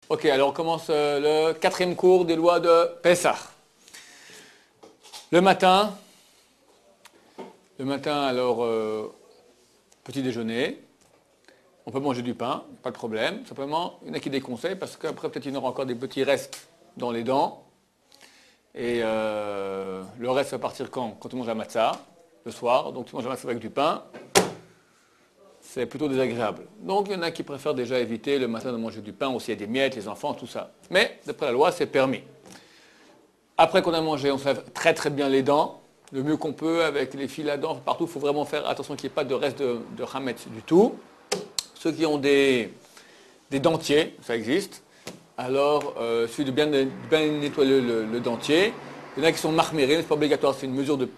Ok, alors on commence le quatrième cours des lois de Pessah. Le matin, alors, petit déjeuner, on peut manger du pain, pas de problème. Simplement, il y en a qui déconseillent parce qu'après, peut-être il y aura encore des petits restes dans les dents. Et le reste va partir quand tu manges la matzah, le soir. Donc tu manges la matzah avec du pain. C'est plutôt désagréable. Donc il y en a qui préfèrent déjà éviter le matin de manger du pain, aussi il y a des miettes, les enfants, tout ça. Mais d'après la loi, c'est permis. Après qu'on a mangé, on se lave très très bien les dents, le mieux qu'on peut, avec les fils à dents, partout. Il faut vraiment faire attention qu'il n'y ait pas de reste de chametz du tout. Ceux qui ont des dentiers, ça existe. Alors, celui de bien nettoyer le dentier. Il y en a qui sont marmérés, c'est pas obligatoire, c'est une mesure de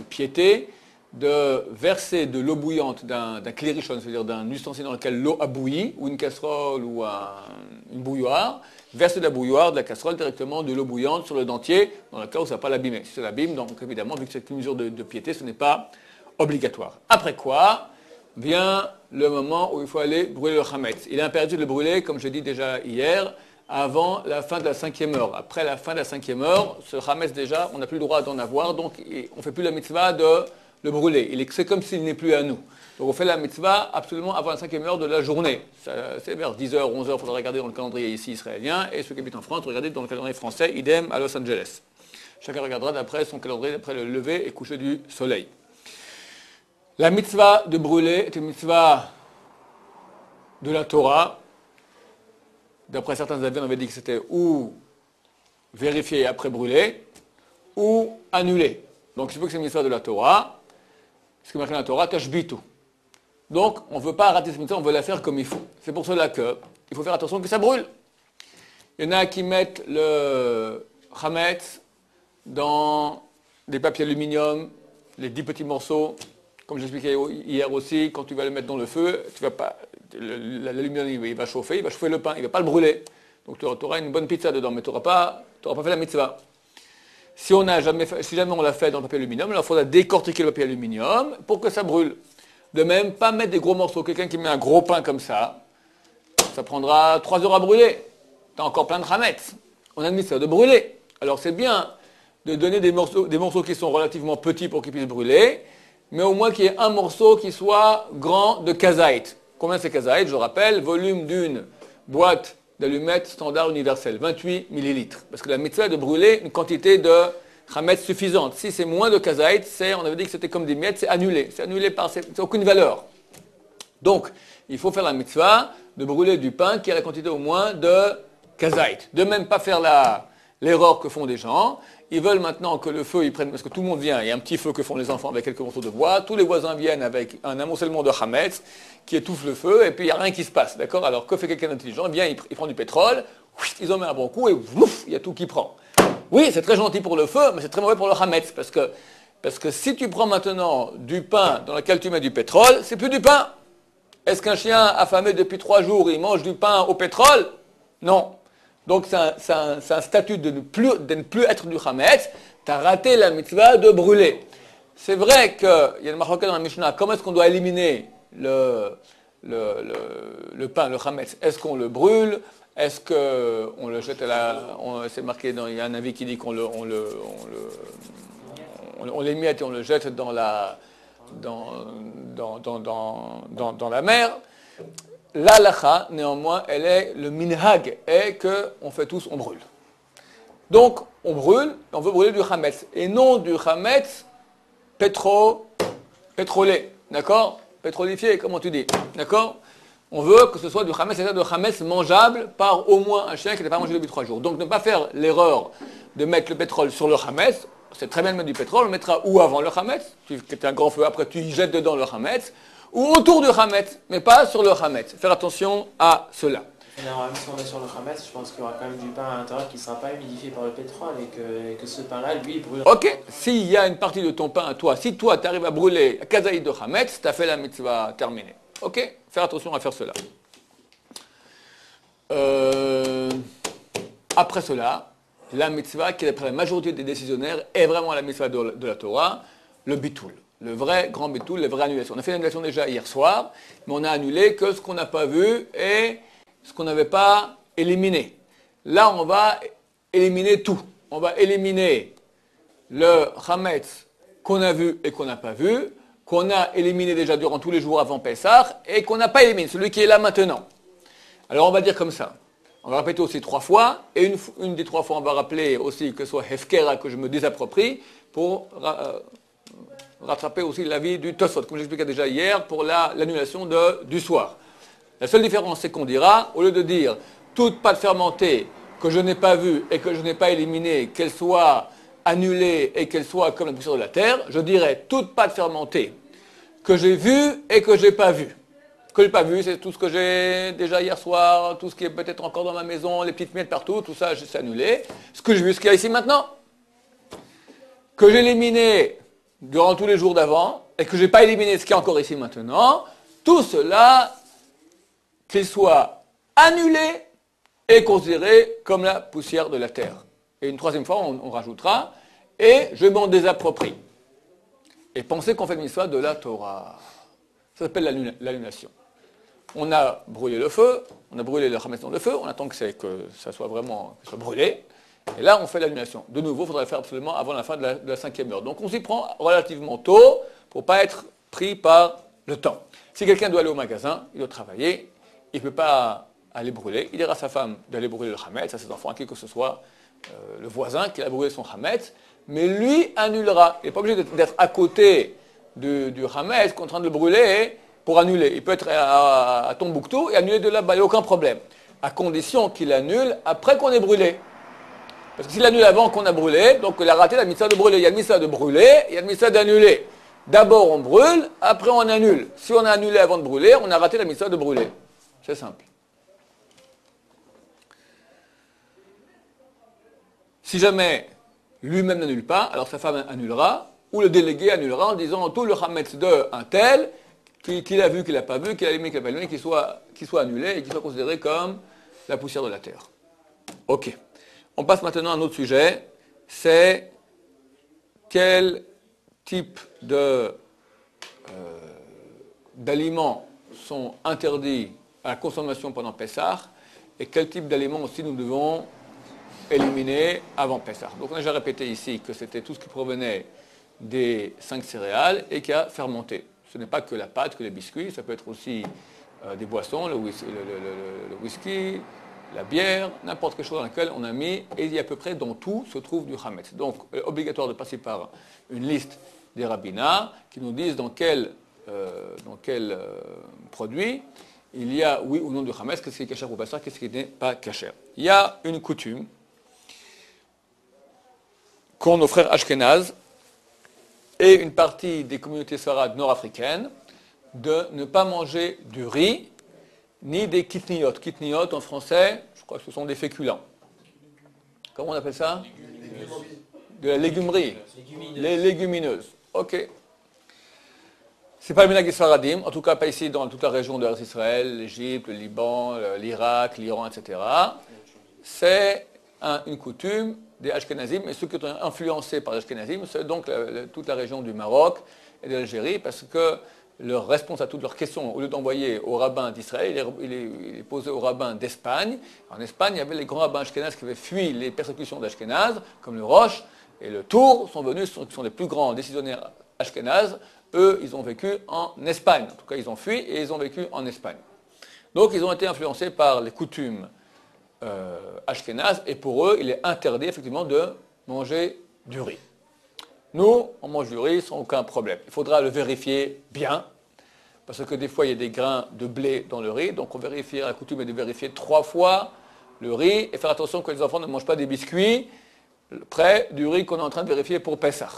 piété, de verser de l'eau bouillante d'un klirichon, c'est-à-dire d'un ustensile dans lequel l'eau a bouilli, ou une casserole ou une bouilloire, verser de la bouilloire, de la casserole directement de l'eau bouillante sur le dentier, dans le cas où ça ne va pas l'abîmer. Si ça l'abîme, donc évidemment, vu que c'est une mesure de piété, ce n'est pas obligatoire. Après quoi vient le moment où il faut aller brûler le chametz. Il est impératif de le brûler, comme je l'ai dit déjà hier, avant la fin de la 5e heure. Après la fin de la 5e heure, ce chametz déjà, on n'a plus le droit d'en avoir, donc on ne fait plus la mitzvah de le brûler. C'est comme s'il n'est plus à nous. Donc on fait la mitzvah absolument avant la 5e heure de la journée. C'est vers 10h, 11h, il faudra regarder dans le calendrier ici israélien, et ceux qui habitent en France, regardez dans le calendrier français, idem à Los Angeles. Chacun regardera d'après son calendrier, d'après le lever et coucher du soleil. La mitzvah de brûler est une mitzvah de la Torah. D'après certains avis, on avait dit que c'était ou vérifier et après brûler, ou annuler. Donc il faut que c'est une mitzvah de la Torah. Ce qui marque dans la Torah, tashbitu. Donc on ne veut pas rater cette mitzvah, on veut la faire comme il faut. C'est pour cela qu'il faut faire attention que ça brûle. Il y en a qui mettent le chametz dans des papiers aluminium, les 10 petits morceaux. Comme j'expliquais hier aussi, quand tu vas le mettre dans le feu, tu vas pas, l'aluminium il va chauffer le pain, il ne va pas le brûler. Donc tu auras une bonne pizza dedans, mais tu n'auras pas fait la mitzvah. Si jamais on l'a fait dans le papier aluminium, alors il faudra décortiquer le papier aluminium pour que ça brûle. De même, pas mettre des gros morceaux. Quelqu'un qui met un gros pain comme ça prendra 3 heures à brûler. Tu as encore plein de chametz. On a une mitzvah de brûler. Alors c'est bien de donner des morceaux qui sont relativement petits pour qu'ils puissent brûler, mais au moins qu'il y ait un morceau qui soit grand de kazait. Combien c'est kazait? Je rappelle, volume d'une boîte d'allumettes standard universel, 28 millilitres. Parce que la mitzvah est de brûler une quantité de chametz suffisante. Si c'est moins de kazait, on avait dit que c'était comme des miettes, c'est annulé. C'est annulé c'est aucune valeur. Donc, il faut faire la mitzvah de brûler du pain qui a la quantité au moins de kazait. De même pas faire l'erreur que font des gens. Ils veulent maintenant que le feu, ils prennent, parce que tout le monde vient, il y a un petit feu que font les enfants avec quelques morceaux de bois, tous les voisins viennent avec un amoncellement de chametz qui étouffe le feu, et puis il n'y a rien qui se passe, d'accord? Alors que fait quelqu'un d'intelligent? Bien, il prend du pétrole, ils en mettent un bon coup, et ouf, il y a tout qui prend. Oui, c'est très gentil pour le feu, mais c'est très mauvais pour le chametz, parce que si tu prends maintenant du pain dans lequel tu mets du pétrole, c'est plus du pain. Est-ce qu'un chien affamé depuis 3 jours, il mange du pain au pétrole? Non. Donc c'est un statut de ne plus être du chametz. Tu as raté la mitzvah de brûler. C'est vrai qu'il y a le marroquin dans la Mishnah. Comment est-ce qu'on doit éliminer le pain, le chametz? Est-ce qu'on le brûle? Est-ce qu'on le jette c'est marqué, il y a un avis qui dit qu'on l'émiette et on le jette dans la mer. L'halakha, néanmoins, le minhag est qu'on fait tous, on brûle. Donc, on brûle, on veut brûler du chametz. Et non du chametz pétrolé, d'accord? Pétrolifié, comment tu dis, d'accord? On veut que ce soit du chametz, c'est-à-dire de chametz mangeable par au moins un chien qui n'a pas mangé depuis 3 jours. Donc, ne pas faire l'erreur de mettre le pétrole sur le chametz. C'est très bien de mettre du pétrole, on le mettra où avant le chametz? Tu fais un grand feu, après tu y jettes dedans le chametz. Ou autour du chametz, mais pas sur le chametz. Faire attention à cela. Même si on est sur le chametz, je pense qu'il y aura quand même du pain à l'intérieur qui ne sera pas humidifié par le pétrole et que ce pain-là, lui, il brûle. Ok, s'il y a une partie de ton pain à toi, si toi tu arrives à brûler un kazaïd de chametz, tu as fait la mitzvah terminée. Ok, faire attention à faire cela. Après cela, la mitzvah qui est d'après la majorité des décisionnaires est vraiment la mitzvah de la Torah, le bitoul. Le vrai grand bitoul, la vraie annulation. On a fait l'annulation déjà hier soir, mais on a annulé que ce qu'on n'a pas vu et ce qu'on n'avait pas éliminer. Là, on va éliminer tout. On va éliminer le Hametz qu'on a vu et qu'on n'a pas vu, qu'on a éliminé déjà durant tous les jours avant Pessah, et qu'on n'a pas éliminé, celui qui est là maintenant. Alors on va dire comme ça. On va répéter aussi 3 fois, et une des 3 fois, on va rappeler aussi que ce soit Hefkera, que je me désapproprie, pour rattraper aussi l'avis du Tosfot, comme j'expliquais déjà hier, pour l'annulation du soir. La seule différence, c'est qu'on dira, au lieu de dire toute pâte fermentée que je n'ai pas vue et que je n'ai pas éliminée, qu'elle soit annulée et qu'elle soit comme la poussière de la terre, je dirais toute pâte fermentée que j'ai vue et que je n'ai pas vue. Que je n'ai pas vu, c'est tout ce que j'ai déjà hier soir, tout ce qui est peut-être encore dans ma maison, les petites miettes partout, tout ça, c'est annulé. Ce que j'ai vu, ce qu'il y a ici maintenant, que j'ai éliminé durant tous les jours d'avant, et que je n'ai pas éliminé ce qu'il y a encore ici maintenant, tout cela, qu'il soit annulé et considéré comme la poussière de la terre. Et une 3e fois, on rajoutera, et je m'en désapproprie. Et pensez qu'on fait le mitzvah de la Torah. Ça s'appelle l'annulation. On a brûlé le feu, on a brûlé le Hametz dans le feu, on attend que ça soit vraiment brûlé. Et là, on fait l'annulation. De nouveau, il faudrait le faire absolument avant la fin de la 5e heure. Donc on s'y prend relativement tôt pour ne pas être pris par le temps. Si quelqu'un doit aller au magasin, il doit travailler, il ne peut pas aller brûler. Il dira à sa femme d'aller brûler le Hametz, à ses enfants, à qui que ce soit, le voisin qui a brûlé son Hametz, mais lui annulera. Il n'est pas obligé d'être à côté du Hametz qu'on est en train de le brûler pour annuler. Il peut être à Tombouctou et annuler de là-bas, il n'y a aucun problème. À condition qu'il annule après qu'on ait brûlé. Parce que s'il annule avant qu'on a brûlé, donc il a raté la mitzvah de brûler. Il y a le mitzvah de brûler, il y a le mitzvah d'annuler. D'abord on brûle, après on annule. Si on a annulé avant de brûler, on a raté la mitzvah de brûler. C'est simple. Si jamais lui-même n'annule pas, alors sa femme annulera, ou le délégué annulera en disant tout le Hametz de un tel, qu'il a vu, qu'il n'a pas vu, qu'il a aimé, qu'il n'a pas aimé, qu'il soit annulé et qu'il soit considéré comme la poussière de la terre. Ok. On passe maintenant à un autre sujet, c'est quel type d'aliments sont interdits à la consommation pendant Pessah et quel type d'aliments aussi nous devons éliminer avant Pessah. Donc on a déjà répété ici que c'était tout ce qui provenait des 5 céréales et qui a fermenté. Ce n'est pas que la pâte, que les biscuits, ça peut être aussi des boissons, le whisky, la bière, n'importe quelle chose dans laquelle on a mis, et il y a à peu près dans tout se trouve du Hametz. Donc, obligatoire de passer par une liste des rabbinats qui nous disent dans quel produit il y a oui ou non du Hametz, qu'est-ce qui est kasher ou pas, qu'est-ce qui n'est pas kasher. Il y a une coutume qu'ont nos frères Ashkénazes et une partie des communautés sarades nord-africaines de ne pas manger du riz ni des kitniyot. Kitniyot en français, je crois que ce sont des féculents. Comment on appelle ça? De la légumerie. Les légumineuses. Ok. C'est pas le minhag des Sfaradim, en tout cas pas ici dans toute la région de Israël, l'Égypte, le Liban, l'Irak, l'Iran, etc. C'est une coutume des Ashkenazim, et ceux qui sont influencés par les Ashkenazim, c'est donc toute la région du Maroc et de l'Algérie, parce que leur réponse à toutes leurs questions, au lieu d'envoyer aux rabbins d'Israël, il est posé aux rabbins d'Espagne. En Espagne, il y avait les grands rabbins ashkénazes qui avaient fui les persécutions d'Ashkénazes, comme le Roche et le Tour, sont venus, qui sont les plus grands décisionnaires ashkénazes. Eux, ils ont vécu en Espagne. En tout cas, ils ont fui et ils ont vécu en Espagne. Donc, ils ont été influencés par les coutumes ashkénazes, et pour eux, il est interdit effectivement de manger du riz. Nous, on mange du riz sans aucun problème. Il faudra le vérifier bien, parce que des fois, il y a des grains de blé dans le riz, donc on vérifie, la coutume est de vérifier 3 fois le riz, et faire attention que les enfants ne mangent pas des biscuits près du riz qu'on est en train de vérifier pour Pessah.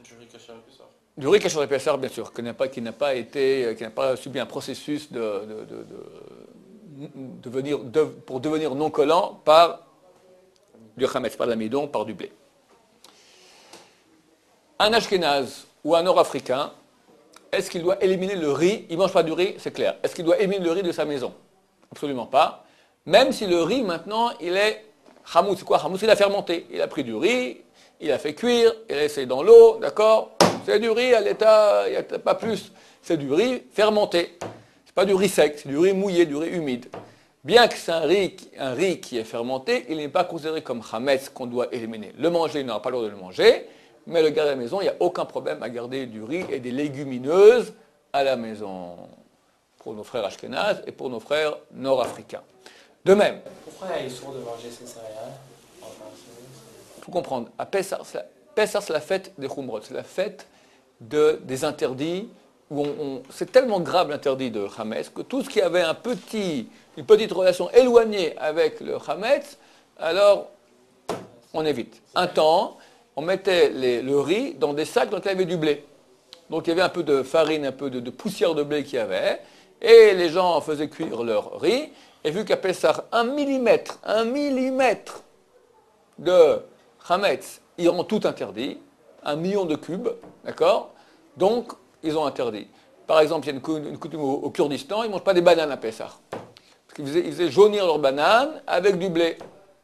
Du riz caché à Pessah. Du riz caché à Pessah, bien sûr, qui n'a pas subi un processus pour devenir non collant par du chametz, par l'amidon, par du blé. Un Ashkénaze ou un Nord-Africain, est-ce qu'il doit éliminer le riz? Il ne mange pas du riz, c'est clair. Est-ce qu'il doit éliminer le riz de sa maison? Absolument pas. Même si le riz, maintenant, il est chamoutz. C'est quoi chamoutz? Il a fermenté. Il a pris du riz, il a fait cuire, il a laissé dans l'eau, d'accord? C'est du riz à l'état, il n'y a pas plus. C'est du riz fermenté. Ce n'est pas du riz sec, c'est du riz mouillé, du riz humide. bien que c'est un riz qui est fermenté, il n'est pas considéré comme chametz qu'on doit éliminer. Le manger, il n'aura pas le droit de le manger, mais le garder à la maison, il n'y a aucun problème à garder du riz et des légumineuses à la maison, pour nos frères ashkénazes et pour nos frères nord-africains. De même. Pourquoi il est sourd de manger ces céréales? Il faut comprendre, à Pessah, c'est la fête des Khumrot, c'est la fête des interdits, où c'est tellement grave l'interdit de Hametz que tout ce qui avait une petite relation éloignée avec le Hametz, alors on évite. Un temps, on mettait le riz dans des sacs dans lesquels il y avait du blé. Donc il y avait un peu de farine, un peu de poussière de blé qu'il y avait, et les gens faisaient cuire leur riz, et vu qu'à Pessah, un millimètre de Hametz, ils ont tout interdit, 1 million de cubes, d'accord? Donc, ils ont interdit. Par exemple, il y a une coutume au Kurdistan, ils ne mangent pas des bananes à Pessah. Parce qu'ils faisaient jaunir leurs bananes avec du blé.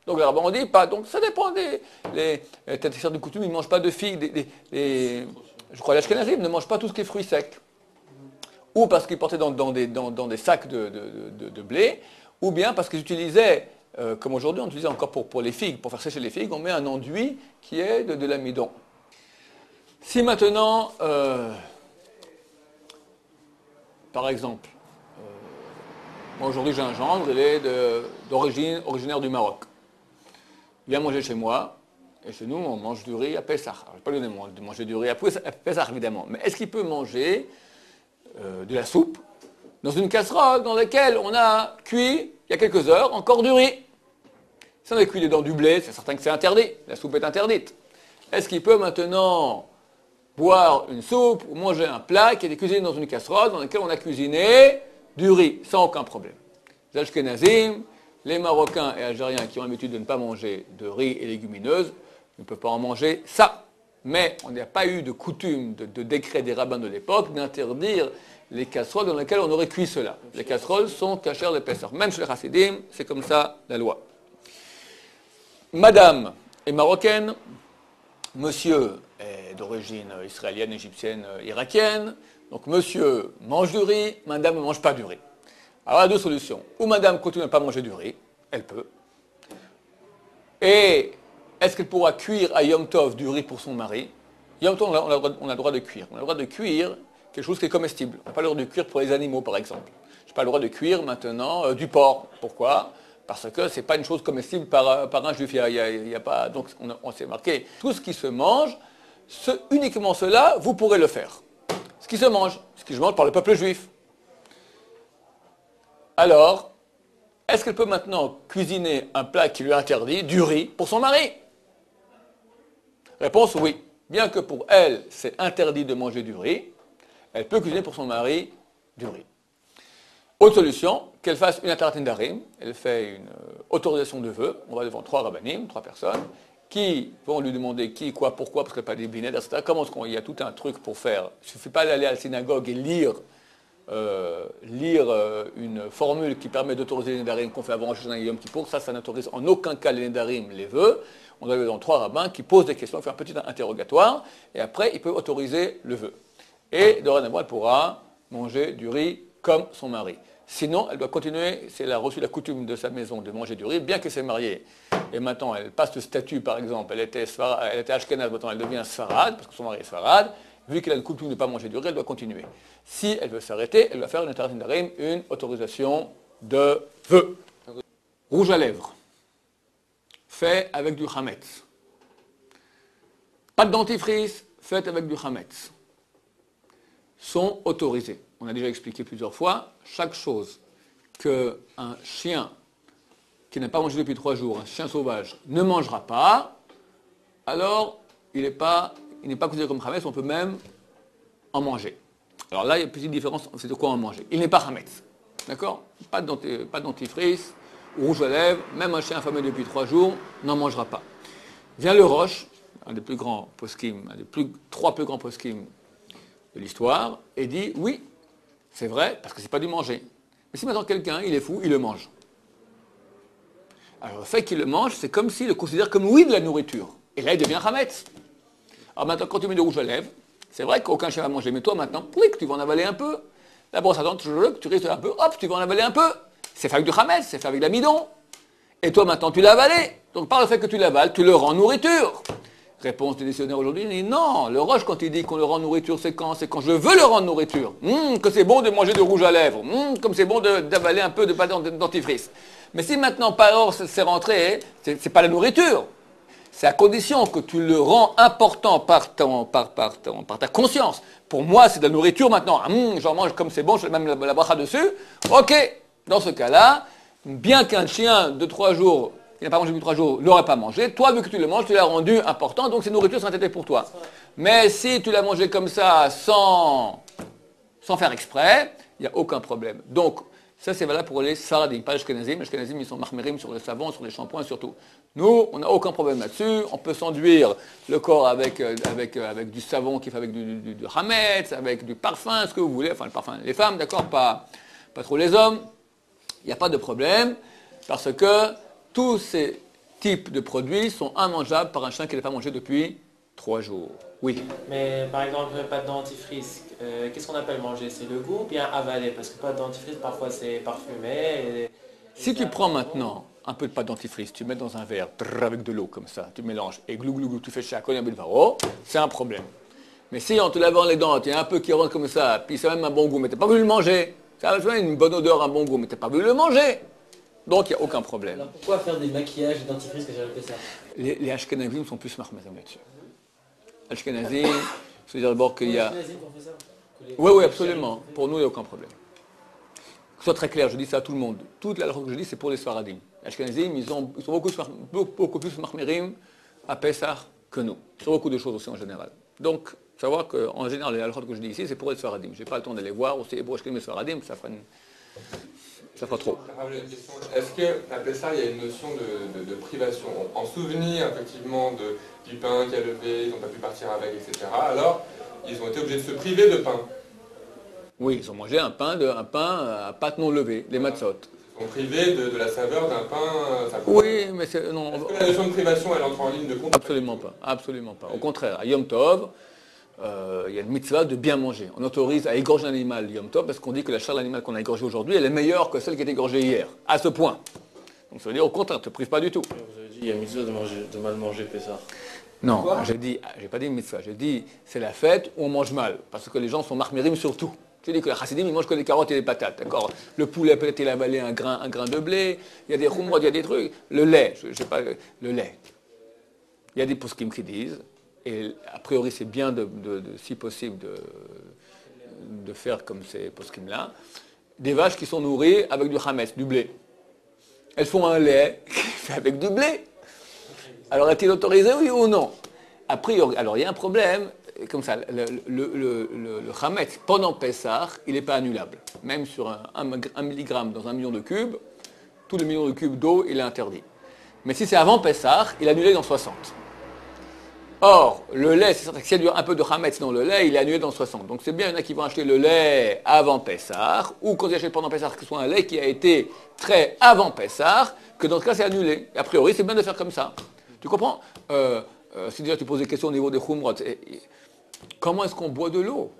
Donc, les rabbins ont dit pas. Donc, ça dépend peut-être certaines coutumes, ils ne mangent pas de figues. Je crois que les Ashkénazim ne mangent pas tout ce qui est fruits secs. Ou parce qu'ils portaient dans des sacs de blé, ou bien parce qu'ils utilisaient, comme aujourd'hui, on utilisait encore pour les figues, pour faire sécher les figues, on met un enduit qui est de l'amidon. Si maintenant, par exemple, moi aujourd'hui j'ai un gendre, il est originaire du Maroc. Il vient manger chez moi, et chez nous on mange du riz à Pessah. Alors, je ne vais pas lui donner de manger du riz à Pessah évidemment, mais est-ce qu'il peut manger de la soupe dans une casserole dans laquelle on a cuit, il y a quelques heures, encore du riz? Si on a cuit dedans du blé, c'est certain que c'est interdit, la soupe est interdite. Est-ce qu'il peut maintenant boire une soupe ou manger un plat qui a été cuisiné dans une casserole dans laquelle on a cuisiné du riz, sans aucun problème? Les Ashkénazim, les Marocains et Algériens qui ont l'habitude de ne pas manger de riz et légumineuses ne peuvent pas en manger ça. Mais on n'a pas eu de coutume, de décret des rabbins de l'époque d'interdire les casseroles dans lesquelles on aurait cuit cela. Les casseroles sont cachères de Pessah. Même chez les Chassidim, c'est comme ça la loi. Madame est marocaine, monsieur est d'origine israélienne, égyptienne, irakienne. Donc monsieur mange du riz, madame ne mange pas du riz. Alors il y a deux solutions. Ou madame continue à ne pas manger du riz, elle peut. Et est-ce qu'elle pourra cuire à Yom Tov du riz pour son mari? Yom Tov, on a le droit de cuire. On a le droit de cuire quelque chose qui est comestible. On n'a pas le droit de cuire pour les animaux, par exemple. Je n'ai pas le droit de cuire maintenant du porc. Pourquoi? Parce que ce n'est pas une chose comestible par un juif. Il y a pas, donc on s'est marqué. Tout ce qui se mange, uniquement cela, vous pourrez le faire. Ce qui se mange par le peuple juif. Alors, est-ce qu'elle peut maintenant cuisiner un plat qui lui est interdit, du riz, pour son mari? Réponse oui. Bien que pour elle, c'est interdit de manger du riz, elle peut cuisiner pour son mari du riz. Autre solution, qu'elle fasse une atarat nedarim, elle fait une autorisation de vœu, on va devant 3 rabbanim, 3 personnes, qui vont lui demander qui, quoi, pourquoi, parce qu'elle n'a pas des binets, etc. Comment est-ce qu'il y a tout un truc pour faire? Il ne suffit pas d'aller à la synagogue et lire une formule qui permet d'autoriser les nedarim qu'on fait avant Rosh Hashanah et Yom Kippour. Ça n'autorise en aucun cas les nedarim, les vœux. On doit aller dans 3 rabbins qui posent des questions, faire un petit interrogatoire, et après, ils peuvent autoriser le vœu. Et dorénavant, elle pourra manger du riz comme son mari. Sinon, elle doit continuer, si elle a reçu la coutume de sa maison de manger du riz, bien qu'elle s'est mariée. Et maintenant, elle passe le statut, par exemple, elle était ashkénaze, maintenant elle devient sfarade, parce que son mari est sfarade. Vu qu'elle a une coutume de ne pas manger du riz, elle doit continuer. Si elle veut s'arrêter, elle doit faire une atarat nedarim, une autorisation de vœu. Rouge à lèvres, fait avec du chametz. Pas de dentifrice, fait avec du chametz. Sont autorisés. On a déjà expliqué plusieurs fois, chaque chose qu'un chien qui n'a pas mangé depuis 3 jours, un chien sauvage, ne mangera pas, alors il n'est pas considéré comme chametz, on peut même en manger. Alors là, il y a une petite différence, c'est de quoi en manger. Il n'est pas chametz, d'accord? Pas de dentifrice, rouge à lèvres, même un chien affamé depuis 3 jours n'en mangera pas. Vient le Roche, un des plus grands poskim, 3 plus grands poskim de l'histoire, et dit oui, c'est vrai, parce que c'est pas du manger. Mais si maintenant quelqu'un, il est fou, il le mange. Alors le fait qu'il le mange, c'est comme s'il le considère comme oui de la nourriture. Et là, il devient chametz. Alors maintenant, quand tu mets du rouge à lèvres, c'est vrai qu'aucun chien va manger, mais toi maintenant, tu vas en avaler un peu. La brosse à dents, tu risques un peu, hop, tu vas en avaler un peu. c'est fait avec du Hametz, c'est fait avec de l'amidon. Et toi, maintenant, tu l'as avalé. Donc, par le fait que tu l'avales, tu le rends nourriture. Réponse du dictionnaire aujourd'hui, il dit non. Le Roche, quand il dit qu'on le rend nourriture, c'est quand? C'est quand je veux le rendre nourriture. Que c'est bon de manger de rouge à lèvres. Comme c'est bon d'avaler un peu de pâte dentifrice. Mais si maintenant, par ordre, c'est rentré, c'est pas la nourriture. C'est à condition que tu le rends important par ta conscience. Pour moi, c'est de la nourriture maintenant. J'en mange comme c'est bon, je mets même la bracha dessus. Ok, dans ce cas-là, bien qu'un chien de 3 jours, qui n'a pas mangé depuis 3 jours, ne l'aurait pas mangé, toi, vu que tu le manges, tu l'as rendu important, donc cette nourriture sera traitée pour toi. Mais si tu l'as mangé comme ça, sans faire exprès, il n'y a aucun problème. Donc, ça, c'est valable pour les saradim, pas les shkenazim. Les shkenazim, ils sont mahmerim sur le savon, sur les shampoings, surtout. Nous, on n'a aucun problème là-dessus. On peut s'enduire le corps avec du savon qui fait avec du hametz, avec du parfum, ce que vous voulez. Enfin, le parfum, les femmes, d'accord, pas trop les hommes. Il n'y a pas de problème, parce que tous ces types de produits sont immangeables par un chien qui n'a pas mangé depuis 3 jours. Oui. Mais par exemple, pâte dentifrice, qu'est-ce qu'on appelle manger? C'est le goût ou bien avaler? Parce que pâte dentifrice, parfois c'est parfumé. Si tu prends maintenant un peu de pâte dentifrice, tu mets dans un verre avec de l'eau comme ça, tu mélanges et glou glou glou, tu fais chaque un peu de varo, c'est un problème. Mais si en te lavant les dents, il y a un peu qui rentre comme ça, puis c'est même un bon goût, mais tu n'as pas voulu le manger, ça a une bonne odeur, un bon goût, mais tu n'as pas voulu le manger. Donc il n'y a aucun problème. Alors pourquoi faire des maquillages et dentifrice que j'ai fait ça? Les Ashkenazim sont plus marmazim là-dessus. Ashkenazim, c'est-à-dire d'abord qu'il y a... Oui, absolument. Pour nous, il n'y a aucun problème. Que ce soit très clair, je dis ça à tout le monde. Toute la loi que je dis, c'est pour les Sfaradim. Les Ashkenazim, ils sont beaucoup plus marmérim à Pessah que nous. Sur beaucoup de choses aussi en général. Donc, savoir qu'en général, la loi que je dis ici, c'est pour les Sfaradim. Je n'ai pas le temps d'aller voir aussi pour Ashkenazim et Sfaradim, ça fera trop. Est-ce qu'à Pessah, il y a une notion de privation? En souvenir, effectivement, du pain qui a levé, ils n'ont pas pu partir avec, etc. Alors, ils ont été obligés de se priver de pain. Oui, ils ont mangé un pain à pâte non levée, les matzot. Ils sont privés de la saveur d'un pain. Oui, mais c'est... Non, est-ce que la notion de privation, elle entre en ligne de compte? Absolument pas, absolument pas. Au contraire, à Yom Tov, il y a une mitzvah de bien manger. On autorise à égorger un animal Yom Tov parce qu'on dit que la chair de l'animal qu'on a égorgé aujourd'hui, elle est meilleure que celle qui a été égorgée hier. À ce point. Donc ça veut dire au contraire, ne te prive pas du tout. Vous avez dit il y a mitzvah de mal manger Pessah. Non, j'ai pas dit mitzvah, j'ai dit c'est la fête où on mange mal. Parce que les gens sont marmérim sur tout. J'ai dit que les chassidim, ils mangent que des carottes et des patates, d'accord? Le poulet peut être avalé un grain de blé, il y a des khumrot, il y a des trucs. Le lait, je sais pas, le lait. Il y a des poskim qui disent, et a priori c'est bien si possible de faire comme ces poskim-là, des vaches qui sont nourries avec du hametz, du blé. Elles font un lait fait avec du blé. Alors est-il autorisé, oui ou non? A priori, alors il y a un problème, comme ça, le hametz pendant Pessah, il n'est pas annulable. Même sur un milligramme dans 1 million de cubes, tous les millions de cubes d'eau, il est interdit. Mais si c'est avant Pessah, il est annulé dans 60. Or, le lait, c'est certain que s'il y a un peu de hametz dans le lait, il est annulé dans 60. Donc c'est bien, il y en a qui vont acheter le lait avant Pessah, ou quand ils achètent pendant Pessah, que ce soit un lait qui a été trait avant Pessah, que dans ce cas c'est annulé. Et a priori, c'est bien de faire comme ça. Tu comprends? Si déjà tu poses des questions au niveau des khumrot, comment est-ce qu'on boit de l'eau?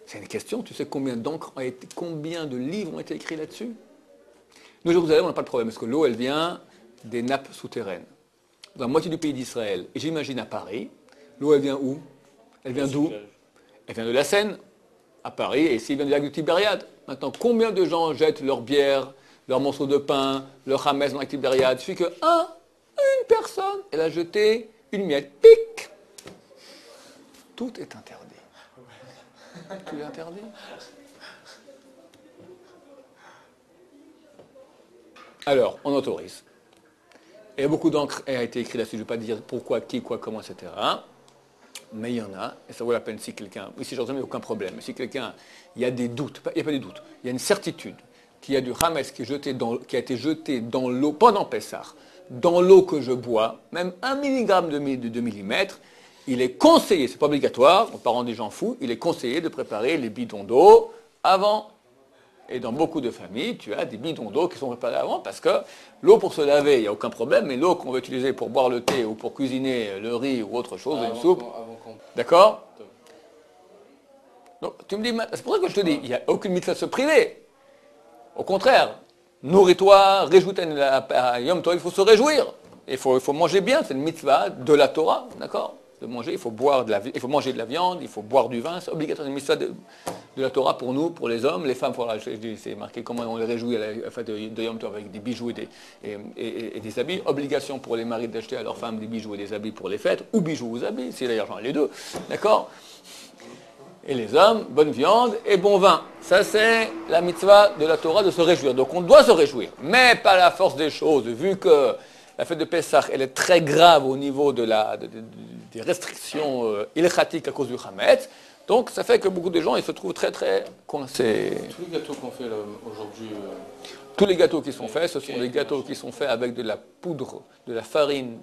C'est une question, tu sais combien d'encre a été, combien de livres ont été écrits là-dessus? Nous, Jérusalem, on n'a pas de problème, parce que l'eau, elle vient des nappes souterraines. Dans la moitié du pays d'Israël, et j'imagine à Paris, l'eau, elle vient où? Elle vient d'où? Elle vient de la Seine, à Paris, et ici, elle vient du lac du Tibériade. Maintenant, combien de gens jettent leur bière, leurs morceaux de pain, leur hametz dans la Tibériade? Il suffit une personne, elle a jeté une miette. Pic! Tout est interdit. Tout est interdit. Alors, on autorise. Et beaucoup d'encre a été écrit là-dessus. Je ne vais pas dire pourquoi, qui, quoi, comment, etc. Mais il y en a, et ça vaut la peine si quelqu'un, ici j'en ai aucun problème, mais si quelqu'un, il y a des doutes, il n'y a pas des doutes, il y a une certitude qu'il y a du hametz qui a été jeté dans l'eau pendant Pessah, dans l'eau que je bois, même 1 milligramme de millimètre, il est conseillé, c'est pas obligatoire, on ne pas rendre des gens fous, il est conseillé de préparer les bidons d'eau avant. Et dans beaucoup de familles, tu as des bidons d'eau qui sont préparés avant, parce que l'eau pour se laver, il n'y a aucun problème, mais l'eau qu'on veut utiliser pour boire le thé ou pour cuisiner le riz ou autre chose, une soupe, d'accord? Donc, tu me dis, c'est pour ça que je te dis, il n'y a aucune mitzvah de se priver. Au contraire, nourris-toi, réjouis-toi à Yom Tov, il faut se réjouir. Il faut manger bien, c'est une mitzvah de la Torah, d'accord? De manger, il faut manger de la viande, il faut boire du vin, c'est obligatoire, c'est une mitzvah de la Torah pour nous, pour les hommes, les femmes, voilà, c'est marqué comment on les réjouit à la fête de Yom Tov avec des bijoux et des habits. Obligation pour les maris d'acheter à leurs femmes des bijoux et des habits pour les fêtes, ou bijoux ou habits, si l'argent les deux, d'accord? Et les hommes, bonne viande et bon vin. Ça, c'est la mitzvah de la Torah de se réjouir. Donc, on doit se réjouir. Mais pas la force des choses, vu que la fête de Pessah, elle est très grave au niveau des restrictions ilchatiques à cause du Hametz. Donc, ça fait que beaucoup de gens, ils se trouvent très, très coincés. Tous les gâteaux qu'on fait là, aujourd'hui, Tous les gâteaux qui sont faits, ce sont des gâteaux qui sont faits avec de la poudre, de la farine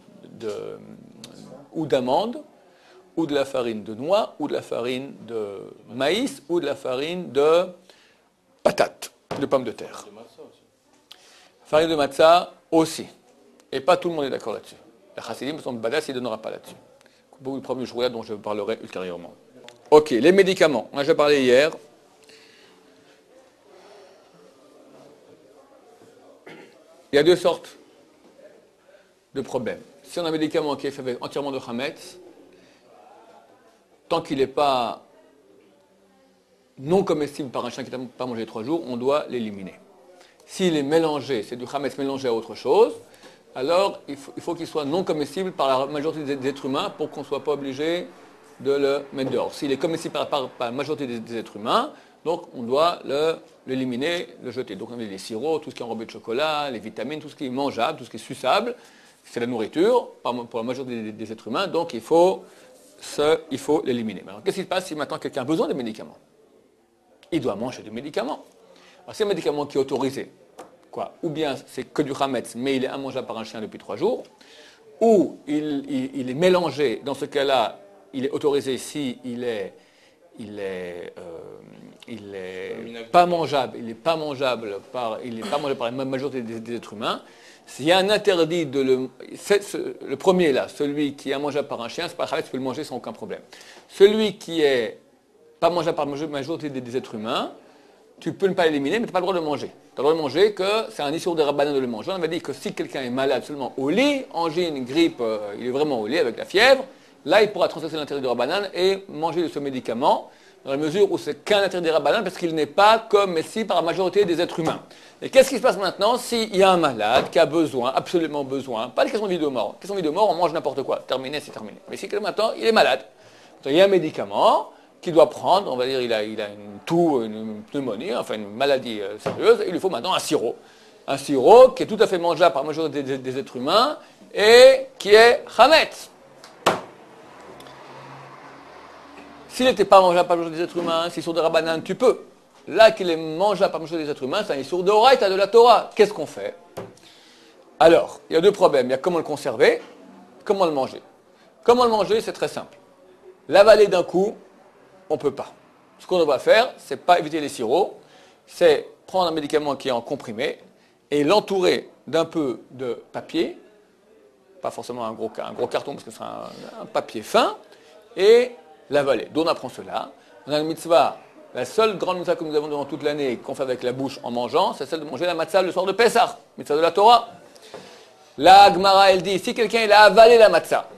ou d'amande, ou de la farine de noix, ou de la farine de maïs, ou de la farine de patate, de pommes de terre. de matzah aussi. Farine de matzah aussi. Et pas tout le monde est d'accord là-dessus. La chassidim, son badass, il ne donnera pas là-dessus. Beaucoup de problèmes de dont je parlerai ultérieurement. Ok, les médicaments. On a déjà parlé hier. Il y a deux sortes de problèmes. Si on a un médicament qui est fait entièrement de Hametz, tant qu'il n'est pas non comestible par un chien qui n'a pas mangé 3 jours, on doit l'éliminer. S'il est mélangé, c'est du Hametz mélangé à autre chose, alors il faut qu'il soit non comestible par la majorité des êtres humains pour qu'on ne soit pas obligé de le mettre dehors. S'il est comestible par la majorité des êtres humains, donc on doit l'éliminer, le jeter. Donc on a les sirops, tout ce qui est enrobé de chocolat, les vitamines, tout ce qui est mangeable, tout ce qui est suçable, c'est la nourriture pour la majorité des êtres humains, donc il faut l'éliminer. Alors qu'est-ce qui se passe si maintenant quelqu'un a besoin de médicaments? Il doit manger du médicament. Alors c'est un médicament qui est autorisé, ou bien c'est que du Hametz, mais il est immangeable par un chien depuis 3 jours, ou il est mélangé, dans ce cas-là, il est autorisé si il est pas mangeable, il n'est pas mangeable par la majorité des êtres humains. S'il y a un interdit le premier là, celui qui est mangeable par un chien, c'est pas grave, tu peux le manger sans aucun problème. Celui qui est pas mangeable par la majorité des êtres humains, tu peux ne pas l'éliminer, mais tu n'as pas le droit de le manger. Tu as le droit de manger que c'est un issur de Rabbanan de le manger. On avait dit que si quelqu'un est malade seulement au lit, angine, grippe, il est vraiment au lit avec la fièvre, là il pourra transgresser l'interdit de Rabbanan et manger de ce médicament, dans la mesure où c'est qu'un interdit de Rabbanan parce qu'il n'est pas comestible par la majorité des êtres humains. Et qu'est-ce qui se passe maintenant s'il y a un malade qui a besoin, absolument besoin, pas de question de vie de mort. Question de vie de mort, on mange n'importe quoi, terminé, c'est terminé. Mais si maintenant il est malade, il y a un médicament qu'il doit prendre, on va dire il a une toux, une pneumonie, enfin une maladie sérieuse, et il lui faut maintenant un sirop. Un sirop qui est tout à fait mangeable par la majorité des êtres humains et qui est Hametz. S'il n'était pas mangeable par la majorité des êtres humains, c'est sur de Rabbanan, tu peux. Là qu'il est mangeable par la majorité des êtres humains, c'est un issur de Horaïta, de la Torah. Qu'est-ce qu'on fait? Alors, il y a 2 problèmes. Il y a comment le conserver, comment le manger. Comment le manger, c'est très simple. L'avaler d'un coup, on ne peut pas. Ce qu'on doit faire, c'est pas éviter les sirops, c'est prendre un médicament qui est en comprimé et l'entourer d'un peu de papier, pas forcément un gros carton parce que c'est un papier fin, et l'avaler. D'où on apprend cela? On a une mitzvah, la seule grande mitzvah que nous avons durant toute l'année, qu'on fait avec la bouche en mangeant, c'est celle de manger la matzah le soir de Pessah, mitzvah de la Torah. La Gemara, elle dit, si quelqu'un il a avalé la matzah,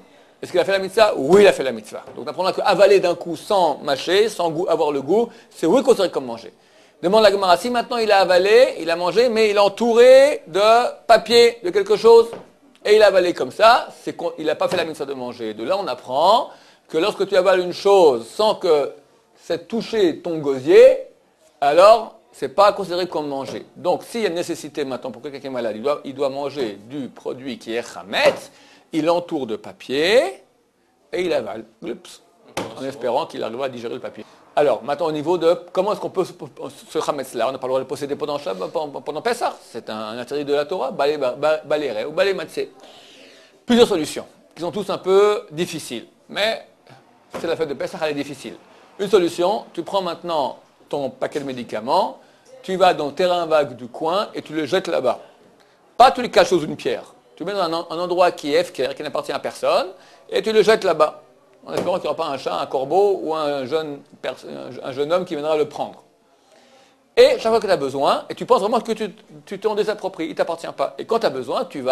est-ce qu'il a fait la mitzvah? Oui, il a fait la mitzvah. Donc on apprendra qu'avaler d'un coup sans mâcher, sans goût, avoir le goût, c'est oui considéré comme manger. Demande la Gemara, si maintenant il a avalé, il a mangé, mais il est entouré de papier, de quelque chose, et il a avalé comme ça, c'est qu'il n'a pas fait la mitzvah de manger. De là, on apprend que lorsque tu avales une chose sans que ça touché ton gosier, alors c'est pas considéré comme manger. Donc s'il y a une nécessité maintenant pour quelqu'un qui est malade, il doit manger du produit qui est Hametz, il l'entoure de papier et il avale, en espérant qu'il arrivera à digérer le papier. Alors, maintenant au niveau de comment est-ce qu'on peut ce Hametz là, on n'a pas le droit de le posséder pendant Pessah, c'est un interdit de la Torah, baléré ou balé matzé. Plusieurs solutions, qui sont tous un peu difficiles, mais c'est la fête de Pessah, elle est difficile. Une solution, tu prends maintenant ton paquet de médicaments, tu vas dans le terrain vague du coin et tu le jettes là-bas. Pas tu le caches sous une pierre. Tu le mets dans un endroit qui est FKR, qui n'appartient à personne, et tu le jettes là-bas. en espérant qu'il n'y aura pas un chat, un corbeau ou un jeune homme qui viendra le prendre. Et chaque fois que tu as besoin, et tu penses vraiment que tu t'en désappropries, il ne t'appartient pas. Et quand tu as besoin, tu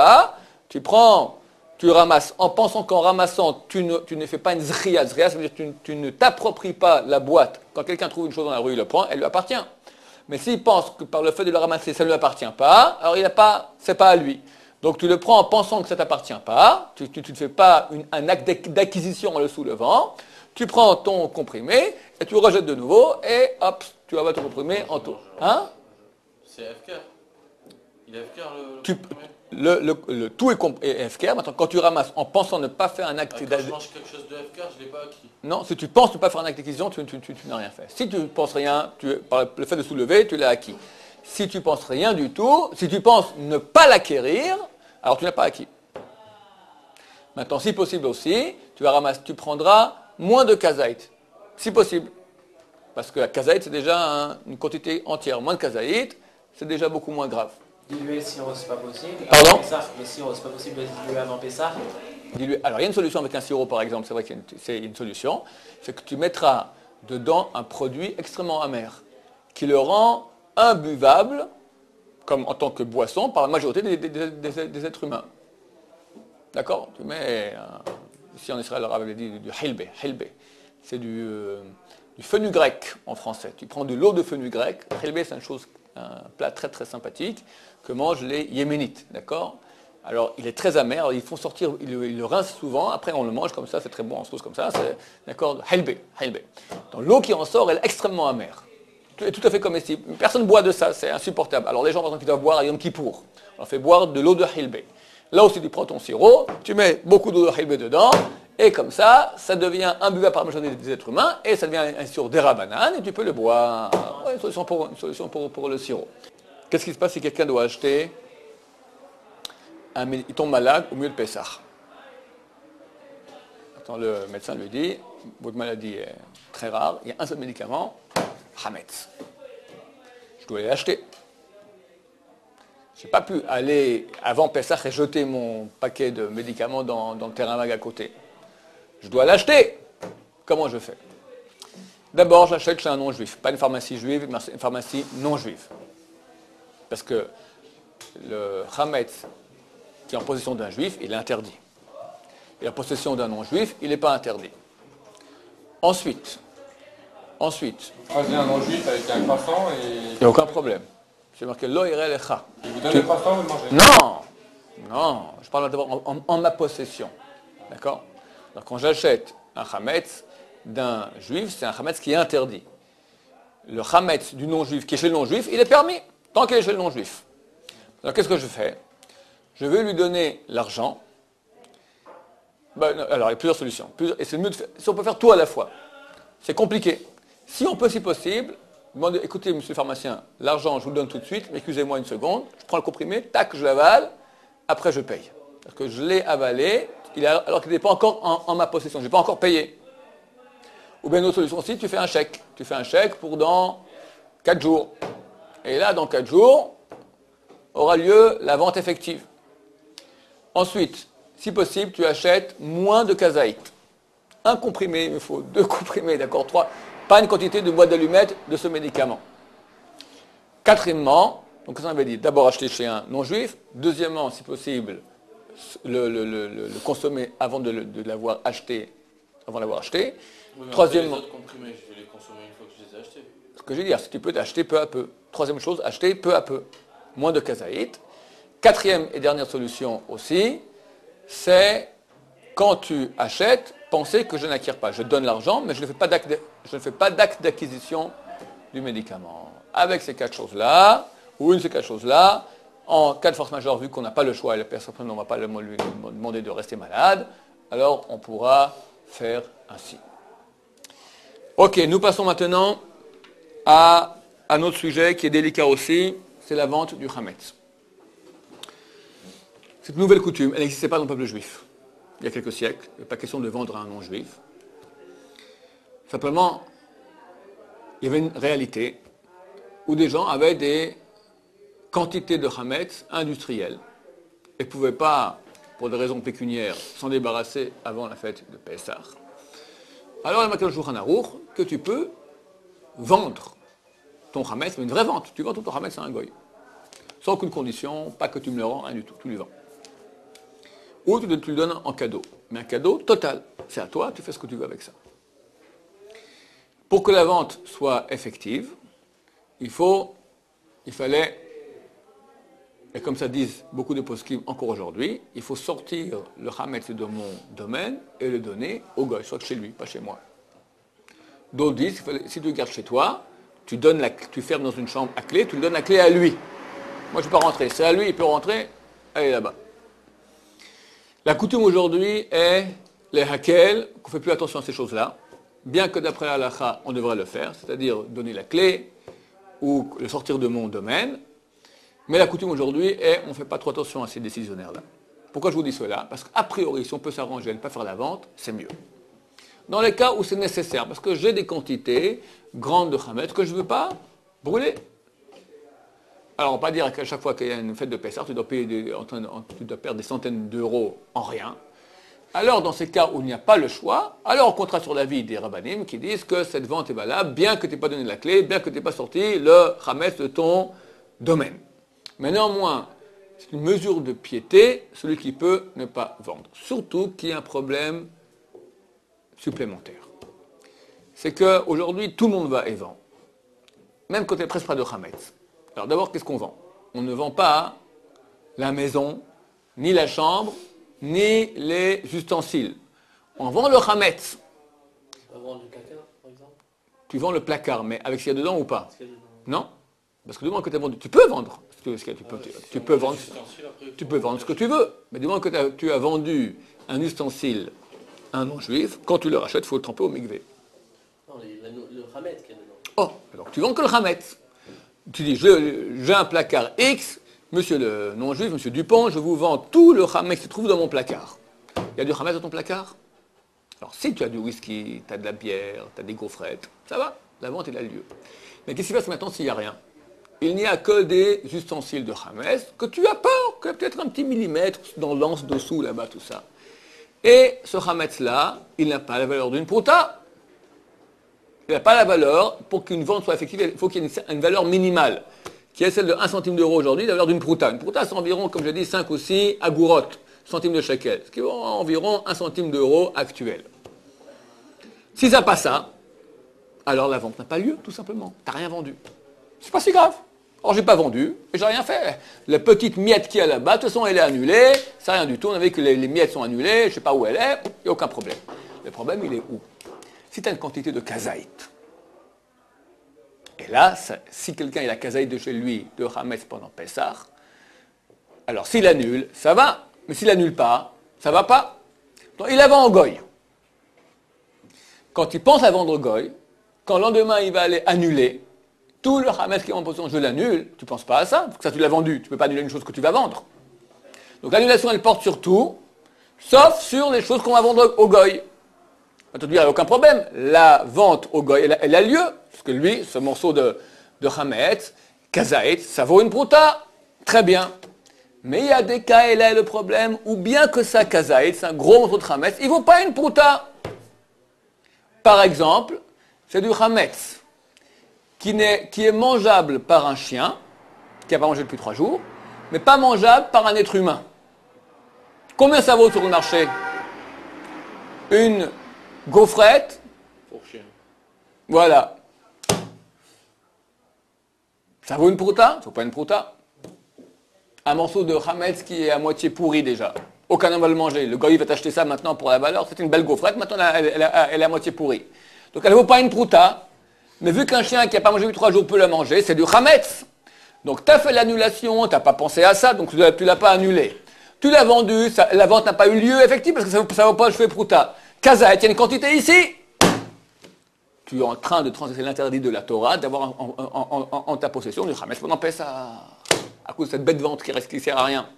ramasses, en pensant qu'en ramassant, tu ne fais pas une zria. Zria, ça veut dire que tu ne t'appropries pas la boîte. Quand quelqu'un trouve une chose dans la rue, il le prend, elle lui appartient. Mais s'il pense que par le fait de le ramasser, ça ne lui appartient pas, alors c'est pas à lui. Donc tu le prends en pensant que ça ne t'appartient pas, tu ne fais pas un acte d'acquisition en le soulevant, tu prends ton comprimé et tu le rejettes de nouveau et hop, tu vas ton comprimé en tout. Hein? C'est FK. Il est FK Tu- comprimé. Le tout est FKR. Maintenant, quand tu ramasses en pensant ne pas faire un acte Quand je d'acquisition, mange quelque chose de FK, je ne l'ai pas acquis. non, si tu penses ne pas faire un acte d'acquisition, tu n'as rien fait. Si tu ne penses rien, par le fait de soulever, tu l'as acquis. Si tu penses rien du tout, si tu penses ne pas l'acquérir, alors tu n'as pas acquis. Maintenant, si possible aussi, tu prendras moins de kazaït, si possible. Parce que la kazaït, c'est déjà une quantité entière. Moins de kazaït, c'est déjà beaucoup moins grave. Diluer le sirop, c'est pas possible. Pardon? Avant Pessah, le sirop, c'est pas possible de diluer avant Pessah. Alors, il y a une solution avec un sirop, par exemple. C'est vrai qu'il y a une solution. C'est que tu mettras dedans un produit extrêmement amer qui le rend imbuvable, comme en tant que boisson, par la majorité des êtres humains. D'accord? Tu mets, ici en Israël, l'arabe avait dit du hilbe. Hilbe. C'est du fenugrec en français. Tu prends de l'eau de fenugrec. Hilbe, c'est un plat très très sympathique que mangent les Yéménites. D'accord? Alors, il est très amer. Alors, ils font sortir, ils le rincent souvent. Après, on le mange comme ça. C'est très bon en sauce comme ça. C'est, d'accord? Hilbe. Hilbe. Donc, l'eau qui en sort, elle est extrêmement amère. C'est tout à fait comestible. Personne ne boit de ça. C'est insupportable. Alors, les gens, par exemple, qui doivent boire à Yom Kippour, on leur fait boire de l'eau de hilbe. Là aussi, tu prends ton sirop, tu mets beaucoup d'eau de hilbe dedans, et comme ça devient imbuvable par la majorité des êtres humain, et ça devient un sirop d'érabanaane, et tu peux le boire. Ouais, une solution pour le sirop. Qu'est-ce qui se passe si quelqu'un doit acheter il tombe malade au milieu de Pessah? Attends, le médecin lui dit, votre maladie est très rare, il y a un seul médicament, Hametz. Je dois aller l'acheter. Je n'ai pas pu aller avant Pessah et jeter mon paquet de médicaments dans le terrain vague à côté. Je dois l'acheter. Comment je fais? D'abord, j'achète chez un non-juif. Pas une pharmacie juive, mais une pharmacie non-juive. Parce que le Hametz qui est en possession d'un juif, il est interdit. Et en possession d'un non-juif, il n'est pas interdit. Ensuite, Choisir un non-juif avec un croissant et... il n'y a aucun problème. C'est marqué lo irel lecha. Il vous donne le croissant, vous le mangez. Non, je parle d'abord en ma possession. D'accord? Alors quand j'achète un chametz d'un juif, c'est un chametz qui est interdit. Le chametz du non-juif qui est chez le non-juif, il est permis, tant qu'il est chez le non-juif. Alors qu'est-ce que je fais? Je vais lui donner l'argent. Alors il y a plusieurs solutions. Et c'est mieux de faire, si on peut faire tout à la fois. C'est compliqué. Si on peut, si possible, demander, écoutez, monsieur le pharmacien, l'argent, je vous le donne tout de suite, mais excusez-moi une seconde, je prends le comprimé, tac, je l'avale, après je paye. Parce que je l'ai avalé, alors qu'il n'est pas encore en ma possession, je n'ai pas encore payé. Ou bien une autre solution aussi, tu fais un chèque. Tu fais un chèque pour dans 4 jours. Et là, dans 4 jours, aura lieu la vente effective. Ensuite, si possible, tu achètes moins de kazaït. Un comprimé, il me faut 2 comprimés, d'accord, 3. Pas une quantité de boîte d'allumettes de ce médicament. Quatrièmement, donc ça on avait dit, d'abord acheter chez un non-juif. Deuxièmement, si possible, le consommer avant de l'avoir acheté. Oui, Troisièmement, les autres comprimés, je vais les consommer une fois que je les ai achetés. ce que je veux dire, c'est que tu peux acheter peu à peu. Troisième chose, acheter peu à peu. Moins de kazaït. Quatrième et dernière solution aussi, c'est quand tu achètes, penser que je n'acquiers pas. Je donne l'argent, mais je ne fais pas d'acte d'acquisition du médicament. Avec ces 4 choses-là, ou une de ces 4 choses-là, en cas de force majeure, vu qu'on n'a pas le choix et la personne ne va pas lui demander de rester malade, alors on pourra faire ainsi. Ok, nous passons maintenant à un autre sujet qui est délicat aussi, c'est la vente du Hametz. Cette nouvelle coutume, elle n'existait pas dans le peuple juif. Il y a quelques siècles, il n'est pas question de vendre à un non-juif. Simplement, il y avait une réalité où des gens avaient des quantités de Hametz industrielles et ne pouvaient pas, pour des raisons pécuniaires, s'en débarrasser avant la fête de Pessah. Alors, il y a marqué dans le Shulchan Aruch que tu peux vendre ton Hametz, mais une vraie vente. Tu vends ton Hametz à un goy. Sans aucune condition, pas que tu me le rends, rien du tout. Tu lui vends. Ou tu le donnes en cadeau. Mais un cadeau total. C'est à toi, tu fais ce que tu veux avec ça. Pour que la vente soit effective, il fallait, et comme ça disent beaucoup de poskim encore aujourd'hui, il faut sortir le Hametz de mon domaine et le donner au goy, soit chez lui, pas chez moi. D'autres disent, si tu le gardes chez toi, tu fermes dans une chambre à clé, tu lui donnes la clé à lui. Moi, je ne peux pas rentrer. C'est à lui, il peut rentrer, allez là-bas. La coutume aujourd'hui est les hakel, qu'on ne fait plus attention à ces choses-là, bien que d'après l'halakha, on devrait le faire, c'est-à-dire donner la clé ou le sortir de mon domaine. Mais la coutume aujourd'hui est, on ne fait pas trop attention à ces décisionnaires-là. Pourquoi je vous dis cela? Parce qu'a priori, si on peut s'arranger à ne pas faire la vente, c'est mieux. Dans les cas où c'est nécessaire, parce que j'ai des quantités grandes de Hametz que je ne veux pas brûler. Alors, on ne va pas dire qu'à chaque fois qu'il y a une fête de Pessah, tu dois perdre des centaines d'euros en rien. Alors, dans ces cas où il n'y a pas le choix, alors on comptera sur l'avis des rabbanim qui disent que cette vente est valable, bien que tu n'aies pas donné la clé, bien que tu n'aies pas sorti le Hametz de ton domaine. Mais néanmoins, c'est une mesure de piété, celui qui peut ne pas vendre. Surtout qu'il y a un problème supplémentaire. C'est qu'aujourd'hui, tout le monde va et vend. Même quand il n'y a presque pas de Hametz. Alors d'abord, qu'est-ce qu'on vend? On ne vend pas la maison, ni la chambre, ni les ustensiles. On vend le Hametz. On va vendre du caca, par exemple. Tu vends le placard, mais avec ce qu'il y a dedans ou pas? Parce qu'il y a dedans. Non. Parce que du moment que tu as vendu, tu peux vendre. Tu peux vendre ce que tu veux. Mais du moment que tu as vendu un ustensile à un non-juif, quand tu le rachètes, il faut le tremper au mikvé. Non, le Hametz qu'il y a dedans. Oh, alors tu vends que le Hametz. Tu dis, j'ai un placard X, monsieur le non-juif, monsieur Dupont, je vous vends tout le Hametz qui se trouve dans mon placard. Il y a du Hametz dans ton placard? Alors si tu as du whisky, tu as de la bière, tu as des gaufrettes, ça va, la vente elle a lieu. Mais qu'est-ce qui se passe maintenant s'il n'y a rien? Il n'y a que des ustensiles de Hametz que tu apportes, que peut-être un petit millimètre dans l'anse dessous, là-bas, tout ça. Et ce Hametz-là, il n'a pas la valeur d'une prouta. Il n'a pas la valeur, pour qu'une vente soit effective, il faut qu'il y ait une valeur minimale, qui est celle de 1 centime d'euro aujourd'hui, la valeur d'une prouta. Une prouta, c'est environ, comme j'ai dit, 5 ou 6 agourotes, centimes de shekel, ce qui est environ 1 centime d'euro actuel. Si ça passe ça, alors la vente n'a pas lieu, tout simplement. Tu n'as rien vendu. C'est pas si grave. Or, j'ai pas vendu, et j'ai rien fait. La petite miette qui est là-bas, de toute façon, elle est annulée, c'est rien du tout, on a vu que les miettes sont annulées, je ne sais pas où elle est, il n'y a aucun problème. Le problème, il est où? Si tu as une quantité de kazaït, et là, si quelqu'un a la kazaït de chez lui, de Hametz pendant Pessah, alors s'il annule, ça va, mais s'il annule pas, ça va pas. Donc il la vend au goy. Quand il pense à vendre au goy, quand le lendemain il va aller annuler, tout le Hametz qui est en position, je l'annule, tu ne penses pas à ça, parce que ça tu l'as vendu, tu ne peux pas annuler une chose que tu vas vendre. Donc l'annulation elle porte sur tout, sauf sur les choses qu'on va vendre au goy. On va te dire, il n'y a aucun problème. La vente au goy, elle a lieu. Parce que lui, ce morceau de Hametz, kazaït, ça vaut une prouta. Très bien. Mais il y a des cas, et là est le problème, où bien que ça kazaït, c'est un gros morceau de Hametz, il ne vaut pas une prouta. Par exemple, c'est du Hametz qui est mangeable par un chien, qui n'a pas mangé depuis 3 jours, mais pas mangeable par un être humain. Combien ça vaut sur le marché? Une gaufrette. Pour chien. Voilà. Ça vaut une prouta? Ça vaut pas une prouta. Un morceau de Hametz qui est à moitié pourri déjà. Aucun homme va le manger. Le goy va t'acheter ça maintenant pour la valeur. C'est une belle gaufrette. Maintenant, elle est à moitié pourrie. Donc, elle ne vaut pas une prouta. Mais vu qu'un chien qui n'a pas mangé depuis 3 jours peut la manger, c'est du Hametz. Donc, tu as fait l'annulation, tu n'as pas pensé à ça, donc tu ne l'as pas annulé. Tu l'as vendu, la vente n'a pas eu lieu, effectivement, parce que ça ne vaut pas le cheveu prouta. Kazaït, il y a une quantité ici. Tu es en train de transgresser l'interdit de la Torah, d'avoir en ta possession du Hametz pendant Pessah, à cause de cette bête vente qui ne sert à rien.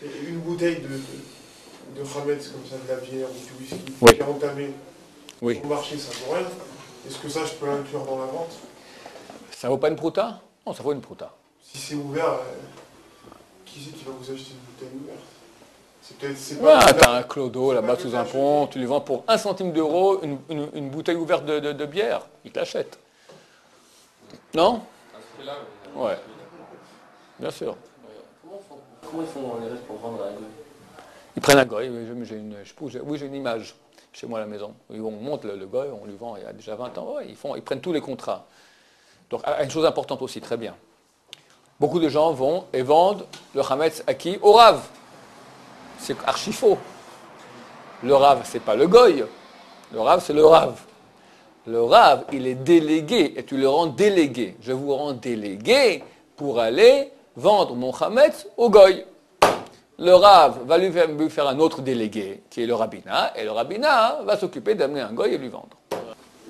Et une bouteille de Hametz, comme ça, de la bière ou du whisky, Oui. qui est entamée Oui. au marché, ça vaut rien. Est-ce que ça, je peux l'inclure dans la vente? Ça vaut pas une prouta? Non, ça vaut une prouta. Si c'est ouvert, qui c'est qui va vous acheter une bouteille ouverte? C'est Voilà, pas... t'as un clodo là-bas sous un pont, tu lui vends pour 1 centime d'euro une bouteille ouverte de bière. Il te l'achète. Non? À ce prix-là, Ouais. Bien sûr. Comment ils font les restes pour vendre à la gueule? Ils prennent un goy, j'ai une image chez moi à la maison. On monte le goy, on lui vend il y a déjà 20 ans. Ouais, ils prennent tous les contrats. Donc, une chose importante aussi, très bien. Beaucoup de gens vont et vendent le Hametz à qui? Au Rav. C'est archi faux. Le Rav, c'est pas le goy. Le Rav, c'est le Rav. Le Rav, il est délégué et tu le rends délégué. Je vous rends délégué pour aller vendre mon Hametz au goy. Le Rav va lui faire un autre délégué, qui est le rabbinat, et le rabbinat va s'occuper d'amener un goy et lui vendre.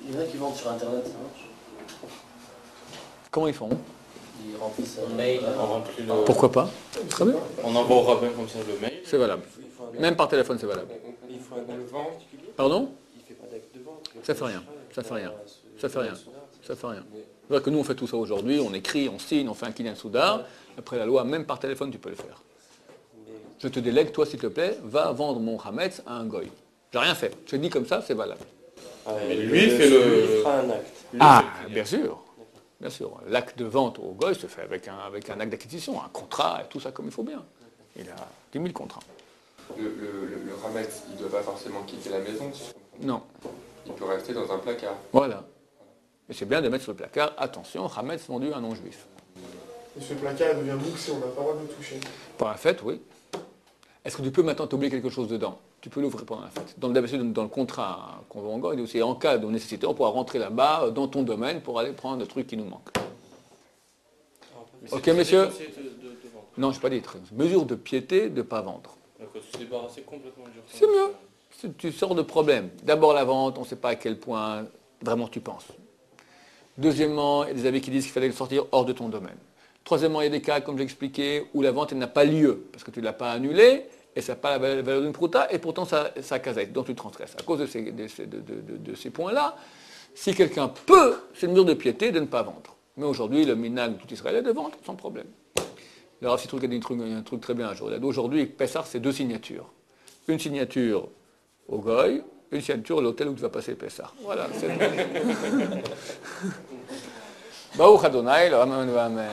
Il y en a qui vendent sur Internet, ça marche. Comment ils font? Ils remplissent un mail. On remplit le... Pourquoi pas? Très bien. On envoie au rabbin comme ça le mail. C'est valable. Même par téléphone, c'est valable. il faut le vend. Pardon? Il fait pas d'acte de vente. Ça fait rien. Ça fait rien. Ça fait rien. Ça fait rien. C'est vrai que nous, on fait tout ça aujourd'hui, on écrit, on signe, on fait un kinyan soudar. Après la loi, même par téléphone, tu peux le faire. Je te délègue, toi, s'il te plaît, va vendre mon Hametz à un goy. J'ai rien fait. Je te dis comme ça, c'est valable. Mais lui fait le... Lui fera un acte. Ah, bien sûr. Bien sûr. L'acte de vente au goy se fait avec un acte d'acquisition, un contrat, et tout ça comme il faut bien. Il a 10 000 contrats. Le Hametz, il ne doit pas forcément quitter la maison. Si je comprends. Non. Il peut rester dans un placard. Voilà. Et c'est bien de mettre sur le placard, attention, Hametz vendu à un non-juif. Et ce placard devient mouxé, on n'a pas le droit de le toucher. Pour la fête, oui. Est-ce que tu peux maintenant t'oublier quelque chose dedans? Tu peux l'ouvrir pendant la fête. D'habitude, dans le contrat qu'on vend en goy, il dit aussi en cas de nécessité, on pourra rentrer là-bas, dans ton domaine, pour aller prendre le truc qui nous manque. Ok, messieurs? C'est de vendre. Non, je n'ai pas dit très. Mesure de piété de ne pas vendre. D'accord, se débarrasser complètement du C'est mieux. Tu sors de problème. D'abord la vente, on ne sait pas à quel point vraiment tu penses. Deuxièmement, il y a des avis qui disent qu'il fallait le sortir hors de ton domaine. Troisièmement, il y a des cas, comme j'ai expliqué, où la vente n'a pas lieu, parce que tu ne l'as pas annulée, et ça n'a pas la valeur d'une prouta, et pourtant ça casette, donc tu transgresses. À cause de ces points-là, si quelqu'un peut, c'est une mesure de piété de ne pas vendre. Mais aujourd'hui, le minag de tout Israël est de vendre, sans problème. Le Rav Sitruk a dit un truc très bien un jour. Il a dit aujourd'hui, Pessah, c'est 2 signatures. Une signature au goy, une signature à l'hôtel où tu vas passer Pessah. Voilà, c'est tout. Baruch Adonai, le Amen.